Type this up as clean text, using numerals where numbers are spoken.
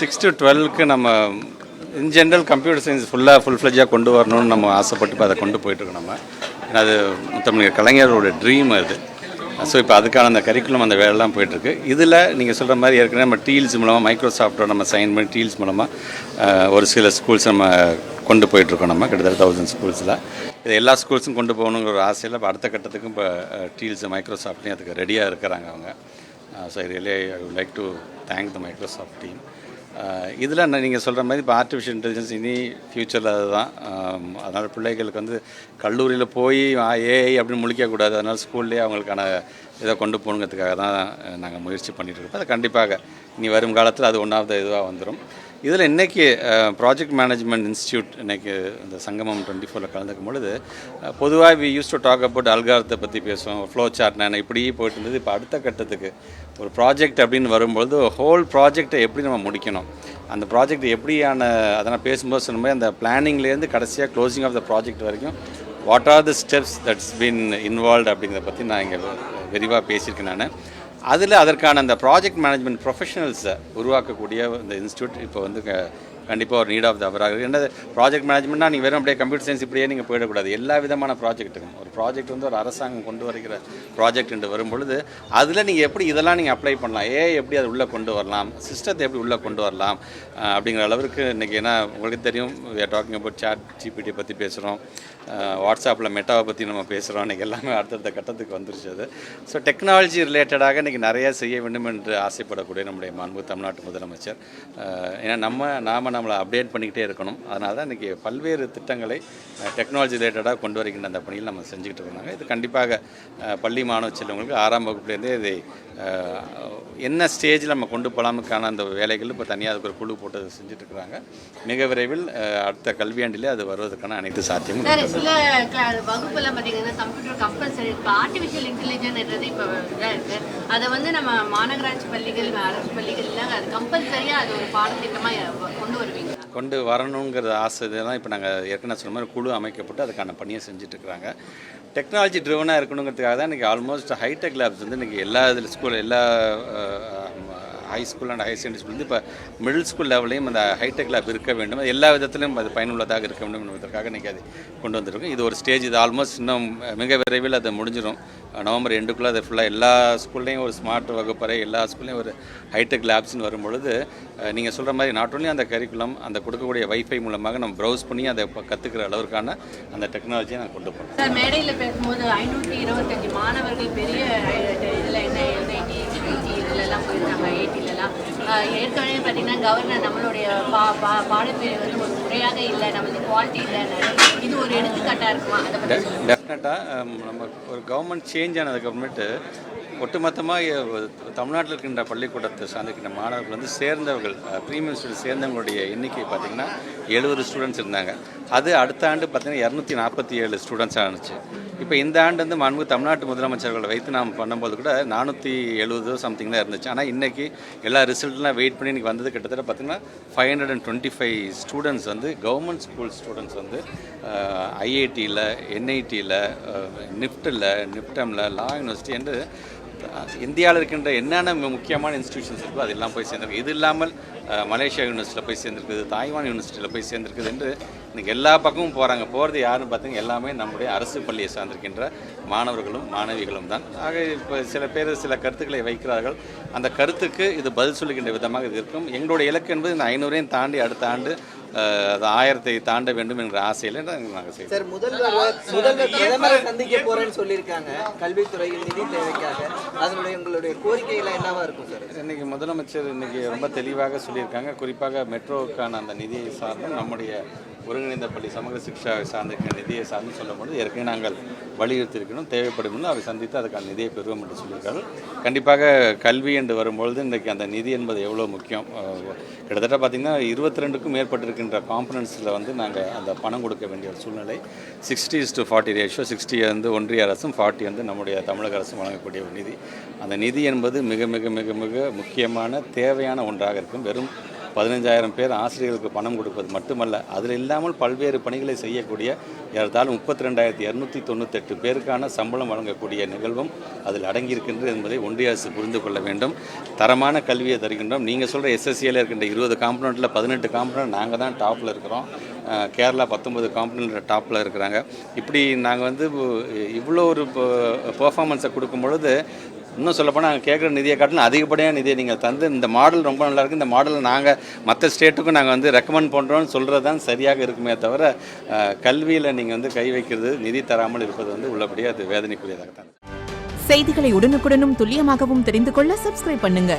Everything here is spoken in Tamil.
6 to 12க்கு நம்ம in general computer science full ஃப்ளெஜ்ஜாக கொண்டு வரணும்னு நம்ம ஆசைப்பட்டு இப்போ அதை கொண்டு போயிட்டுருக்கோம் நம்ம. ஏன்னா அது தமிழ் கலைஞரோட ட்ரீம் அது. ஸோ இப்போ அதுக்கான அந்த கரிக்குலம் அந்த வேலைலாம் போயிட்டுருக்கு. இதில் நீங்கள் சொல்கிற மாதிரி ஏற்கனவே நம்ம டீல்ஸ் மூலமாக மைக்ரோசாஃப்ட்டோட நம்ம சைன் பண்ணி டீல்ஸ் மூலமாக ஒரு சில ஸ்கூல்ஸ் நம்ம கொண்டு போயிட்டுருக்கோம். நம்ம கிட்டத்தட்ட 1000 ஸ்கூல்ஸில் இது எல்லா ஸ்கூல்ஸும் கொண்டு போகணுங்கிற ஒரு ஆசையில் இப்போ அடுத்த கட்டத்துக்கும் இப்போ டீல்ஸ் மைக்ரோசாஃப்ட்லேயும் அதுக்கு ரெடியாக இருக்கிறாங்க அவங்க. So really I would like to thank the Microsoft team. இதில் நீங்கள் சொல்கிற மாதிரி இப்போ ஆர்டிஃபிஷியல் இன்டெலிஜென்ஸ் இனி ஃப்யூச்சரில் அதுதான். அதனால் பிள்ளைகளுக்கு வந்து கல்லூரியில் போய் ஏஐ அப்படின்னு முழிக்கக்கூடாது. அதனால் ஸ்கூல்லேயே அவங்களுக்கான இதை கொண்டு போகணுங்கிறதுக்காக தான் நாங்கள் முயற்சி பண்ணிகிட்ருக்கோம். அது கண்டிப்பாக இனி வரும் காலத்தில் அது ஒன்றாவது இதுவாக வந்துடும். இதில் இன்றைக்கி ப்ராஜெக்ட் மேனேஜ்மெண்ட் இன்ஸ்டியூட் இன்றைக்கி இந்த சங்கமம் 24ல் கலந்துக்கும் பொழுது பொதுவாக we use to talk about அல்காரத்தை பற்றி பேசுவோம், ஃப்ளோ சார்ட் நான் இப்படி போயிட்டு இருந்தது. இப்போ அடுத்த கட்டத்துக்கு ஒரு ப்ராஜெக்ட் அப்படின்னு வரும்பொழுது ஹோல் ப்ராஜெக்டை எப்படி நம்ம முடிக்கணும், அந்த ப்ராஜெக்ட் எப்படியான அதை நான் பேசும்போது சொன்ன மாதிரி அந்த பிளானிங்லேருந்து கடைசியாக க்ளோசிங் ஆஃப் த ப்ராஜெக்ட் வரைக்கும் what are the steps that's been involved அப்படிங்கிறத பற்றி நான் இங்கே விரிவாக பேசியிருக்கேன். நான் அதில் அதற்கான அந்த ப்ராஜெக்ட் மேனேஜ்மெண்ட் ப்ரொஃபஷனல்ஸை உருவாக்கக்கூடிய இந்த இன்ஸ்டியூட் இப்போ வந்து கண்டிப்பாக ஒரு நீட் ஆஃப் த அவராக இருக்குது. என்ன ப்ராஜெக்ட் மேனேஜ்மெண்ட்னா நீங்கள் வெறும் அப்படியே கம்ப்யூட்டர் சயின்ஸ் இப்படியே நீங்கள் போயிடக்கூடாது. எல்லா விதமான ப்ராஜெக்ட்டுக்கும் ஒரு ப்ராஜெக்ட் வந்து ஒரு அரசாங்கம் கொண்டு வருகிற ப்ராஜெக்ட் என்று வரும்பொழுது அதில் நீங்கள் எப்படி இதெல்லாம் நீங்கள் அப்ளை பண்ணலாம், எப்படி அது உள்ளே கொண்டு வரலாம், சிஸ்டத்தை எப்படி உள்ளே கொண்டு வரலாம் அப்படிங்கிற அளவுக்கு இன்றைக்கி. ஏன்னா உங்களுக்கு தெரியும், we are talking about ChatGPT பற்றி பேசுகிறோம், வாட்ஸ்அப்பில் மெட்டாவை பற்றி நம்ம பேசுகிறோம். இன்றைக்கி எல்லாமே அடுத்தடுத்த கட்டத்துக்கு வந்துருச்சு அது. ஸோ டெக்னாலஜி ரிலேட்டடாக இன்றைக்கி நிறையா செய்ய வேண்டும் என்று ஆசைப்படக்கூடிய நம்முடைய மாண்பு தமிழ்நாட்டு முதலமைச்சர். ஏன்னா நம்மளை அப்டேட் பண்ணிக்கிட்டே இருக்கணும். அதனால தான் இன்றைக்கி பல்வேறு திட்டங்களை டெக்னாலஜி ரிலேட்டடாக கொண்டு வருகின்ற அந்த பணியில் நம்ம செஞ்சுக்கிட்டு இருக்காங்க. இது கண்டிப்பாக பள்ளி மாணவ செல்வங்களுக்கு 6ஆம் வகுப்புலேருந்தே இதை என்ன ஸ்டேஜில் நம்ம கொண்டு போகலாமுக்கான அந்த வேலைகள் இப்போ தனியாக அதுக்கு ஒரு குழு போட்டு செஞ்சுட்ருக்குறாங்க. மிக விரைவில் அடுத்த கல்வியாண்டிலே அது வருவதற்கான அனைத்து சாத்தியமும். சில வகுப்புலாம் பார்த்தீங்கன்னா கம்ப்யூட்டர் கம்பல்சரி இப்போ ஆர்டிஃபிஷியல் இன்டெலிஜென்ஸ்ன்றது இப்போ இதாக இருக்குது. அதை வந்து நம்ம மாநகராட்சி பள்ளிகள், அரசு பள்ளிகள்லாம் அது கம்பல்சரியாக அது ஒரு பாடத்திட்டமாக கொண்டு வருவீங்க? கொண்டு வரணுங்கிற ஆசை இதெல்லாம் இப்போ நாங்கள் ஏற்கனவே சொன்ன மாதிரி குழு அமைக்கப்பட்டு அதுக்கான பணியை செஞ்சுட்ருக்குறாங்க. டெக்னாலஜி ட்ரிவனாக இருக்கணுங்கிறதுக்காக தான் இன்றைக்கி ஆல்மோஸ்ட் ஹைடெக் லேப்ஸ் வந்து இன்றைக்கி எல்லா இதில் ஸ்கூல் எல்லா high school and higher secondary school வந்து இப்போ மிடில் ஸ்கூல் லெவலையும் அந்த ஹைடெக் லேப் இருக்க வேண்டும். எல்லா விதத்திலும் அது பயனுள்ளதாக இருக்க வேண்டும் என்பதற்காக இன்றைக்கி அது கொண்டு வந்திருக்கோம். இது ஒரு ஸ்டேஜ். இது ஆல்மோஸ்ட் இன்னும் மிக விரைவில் அது முடிஞ்சிடும். நவம்பர் எண்டுக்குள்ளே அது ஃபுல்லாக எல்லா ஸ்கூல்லையும் ஒரு ஸ்மார்ட் வகுப்பறை, எல்லா ஸ்கூல்லையும் ஒரு ஹைடெக் லேப்ஸ்ன்னு வரும்பொழுது நீங்கள் சொல்கிற மாதிரி நாட் ஒன்லி அந்த கரிக்குலம் அந்த கொடுக்கக்கூடிய வைஃபை மூலமாக நம்ம ப்ரௌஸ் பண்ணி அதை கற்றுக்கிற அளவுக்கான அந்த டெக்னாலஜியை நான் கொண்டு போகிறோம். சார், மேடையில் பேசும்போது 525 மாணவர்கள் பெரிய இதில் இதிலெல்லாம் போயிருக்காங்க. ஐஐடிலலாம் ஏற்கனவே பார்த்தீங்கன்னா கவர்னர் நம்மளுடைய பாடப்பிரிவு வந்து ஒரு முறையாக இல்லை, நம்மளுக்கு குவாலிட்டி இல்லை, இது ஒரு எடுத்துக்காட்டாக இருக்குமா? அதை பற்றி டெஃபினட்டாக நம்ம ஒரு கவர்மெண்ட் சேஞ்ச் ஆனதுக்கப்புறமேட்டு ஒட்டுமொத்தமாக தமிழ்நாட்டில் இருக்கின்ற பள்ளிக்கூடத்தை சார்ந்திருக்கின்ற மாணவர்கள் வந்து சேர்ந்தவர்கள் ப்ரீமியம் ஸ்டூடெண்ட் சேர்ந்தவங்களுடைய எண்ணிக்கை பார்த்திங்கன்னா 70 ஸ்டூடெண்ட்ஸ் இருந்தாங்க. அது அடுத்த ஆண்டு பார்த்திங்கன்னா 247 ஸ்டூடெண்ட்ஸ் ஆனிச்சு. இப்போ இந்த ஆண்டு வந்து மாண்பு தமிழ்நாட்டு முதலமைச்சர்களை வைத்து நாம் பண்ணும்போது கூட 470 சம்திங் தான் இருந்துச்சு. ஆனால் இன்றைக்கி எல்லா ரிசல்ட்லாம் வெயிட் பண்ணி இன்றைக்கி வந்தது கிட்டத்தட்ட பார்த்திங்கன்னா 525 ஸ்டூடெண்ட்ஸ் வந்து கவர்மெண்ட் ஸ்கூல் ஸ்டூடெண்ட்ஸ் வந்து ஐஐடியில், என்ஐடியில், நிப்டமில், லா யூனிவர்சிட்டி என்று இந்தியாவில் இருக்கின்ற என்னென்ன முக்கியமான இன்ஸ்டிடியூஷன்ஸ் இருக்கோ அதெல்லாம் போய் சேர்ந்துருக்கு. இது இல்லாமல் மலேசியா யூனிவர்சிட்டியில் போய் சேர்ந்துருக்குது, தாய்வான் யூனிவர்சிட்டியில் போய் சேர்ந்துருக்குது என்று இன்றைக்கி எல்லா பக்கமும் போகிறாங்க. போகிறது யாருன்னு பார்த்தீங்கன்னா எல்லாமே நம்முடைய அரசு பள்ளியை சார்ந்திருக்கின்ற மாணவர்களும் மாணவிகளும் தான். ஆக இப்போ சில பேர் சில கருத்துக்களை வைக்கிறார்கள். அந்த கருத்துக்கு இது பதில் சொல்லுகின்ற விதமாக இது இருக்கும். எங்களுடைய இலக்கு என்பது இந்த 500ஐயும் தாண்டி அடுத்த ஆண்டு அது 1000ஐ தாண்ட வேண்டும் என்ற ஆசையில் நாங்கள் செய்வோம். சார், முதல்வர் பிரதமரை சந்திக்க போறேன்னு சொல்லியிருக்காங்க கல்வித்துறையில் நிதி தேவைக்காக. அதனுடைய உங்களுடைய கோரிக்கைகள் என்னவா இருக்கும் சார்? இன்றைக்கி முதலமைச்சர் இன்றைக்கி ரொம்ப தெளிவாக சொல்லியிருக்காங்க. குறிப்பாக மெட்ரோவுக்கான அந்த நிதியை சார்ந்தும் நம்முடைய ஒருங்கிணைந்த பள்ளி சமூக சிக்ஷா சார்ந்திருக்கிற நிதியை சார்ந்து சொல்லும்போது ஏற்கனவே நாங்கள் வலியுறுத்தியிருக்கணும். தேவைப்படும் அவை சந்தித்து அதுக்கான நிதியை பெறுவோம் என்று சொல்லியிருக்கார்கள். கண்டிப்பாக கல்வி என்று வரும்பொழுது இன்றைக்கி அந்த நிதி என்பது எவ்வளோ முக்கியம். கிட்டத்தட்ட பார்த்திங்கன்னா 22க்கும் மேற்பட்டிருக்கின்ற காம்பனன்ஸில் வந்து நாங்கள் அந்த பணம் கொடுக்க வேண்டிய ஒரு சூழ்நிலை. 60:40 ரேஷியோ, 60 வந்து ஒன்றிய அரசும் 40 வந்து நம்முடைய தமிழக அரசும் வழங்கக்கூடிய ஒரு நிதி. அந்த நிதி என்பது மிக மிக மிக மிக முக்கியமான தேவையான ஒன்றாக இருக்கும். வெறும் 15,000 பேர் ஆசிரியர்களுக்கு பணம் கொடுப்பது மட்டுமல்ல, அதில் இல்லாமல் பல்வேறு பணிகளை செய்யக்கூடிய ஏறத்தாழ 32,298 பேருக்கான சம்பளம் வழங்கக்கூடிய நிகழ்வும் அதில் அடங்கியிருக்கின்றது என்பதை ஒன்றிய அரசு புரிந்து கொள்ள வேண்டும். தரமான கல்வியை தருகின்றோம். நீங்கள் சொல்கிற எஸ்எஸ்சியில் இருக்கின்ற 20 காம்பனண்ட்டில் 18 காம்பனண்ட் நாங்கள் தான் டாப்பில் இருக்கிறோம். கேரளா 19 காம்பனண்ட் டாப்பில் இருக்கிறாங்க. இப்படி நாங்கள் வந்து இவ்வளோ ஒரு பெர்ஃபார்மன்ஸை கொடுக்கும் பொழுது, இன்னும் சொல்லப்போனால் நாங்கள் கேட்குற நிதியை காட்டிலும் அதிகப்படியான நிதியை நீங்கள் தந்து இந்த மாடல் ரொம்ப நல்லாயிருக்கு, இந்த மாடலை நாங்கள் மற்ற ஸ்டேட்டுக்கும் நாங்கள் வந்து ரெக்கமெண்ட் பண்ணுறோன்னு சொல்கிறது தான் சரியாக இருக்குமே தவிர, கல்வியில் நீங்கள் வந்து கை வைக்கிறது, நிதி தராமல் இருப்பது வந்து உள்ளபடியே அது வேதனைக்குரியதாக தான். செய்திகளை உடனுக்குடனும் துல்லியமாகவும் தெரிந்து கொள்ள சப்ஸ்கிரைப் பண்ணுங்க.